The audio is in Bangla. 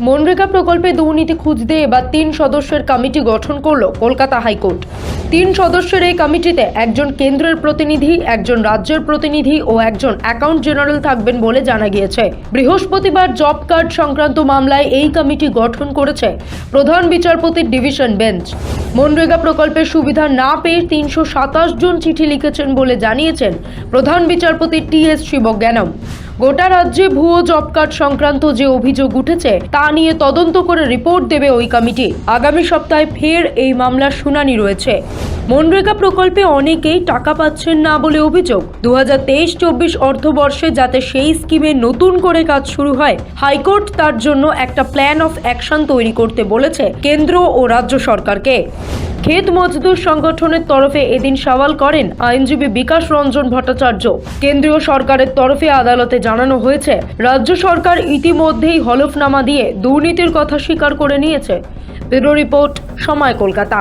মনরেগা প্রকল্পে দুর্নীতি খুঁজতে এবার 3 সদস্যের কমিটি গঠন করল কলকাতা হাইকোর্ট। 3 সদস্যের এই কমিটিতে একজন কেন্দ্রের প্রতিনিধি, একজন রাজ্যের প্রতিনিধি ও একজন অ্যাকাউন্ট জেনারেল থাকবেন বলে জানা গিয়েছে। বৃহস্পতিবার জব কার্ড সংক্রান্ত মামলায় এই কমিটি গঠন করেছে প্রধান বিচারপতির ডিভিশন বেঞ্চ। মনরেগা প্রকল্পের সুবিধা না পেয়ে 327 জন চিঠি লিখেছেন বলে জানিয়েছেন প্রধান বিচারপতি টি.এস. শিবজ্ঞানম। গোটা রাজ্যে ভুয়ো জব কার্ড সংক্রান্ত যে অভিযোগ উঠেছে তা নিয়ে তদন্ত করে রিপোর্ট দেবে ওই কমিটি। আগামী সপ্তাহে ফের এই মামলার শুনানি রয়েছে। মনরেগা প্রকল্পে অনেকেই টাকা পাচ্ছেন না বলে অভিযোগ। 2023-24 অর্থবর্ষে যাতে সেই স্কিমে নতুন করে কাজ শুরু হয়, হাইকোর্ট তার জন্য একটা প্ল্যান অফ অ্যাকশন তৈরি করতে বলেছে কেন্দ্র ও রাজ্য সরকারকে। ক্ষেত মজদুর সংগঠনের তরফে এদিন সওয়াল করেন আইনজীবী বিকাশ রঞ্জন ভট্টাচার্য। কেন্দ্রীয় সরকারের তরফে আদালতে জানানো হয়েছে, রাজ্য সরকার ইতিমধ্যেই হলফনামা দিয়ে দুর্নীতির কথা স্বীকার করে নিয়েছে। ব্যুরো রিপোর্ট, সময়, কলকাতা।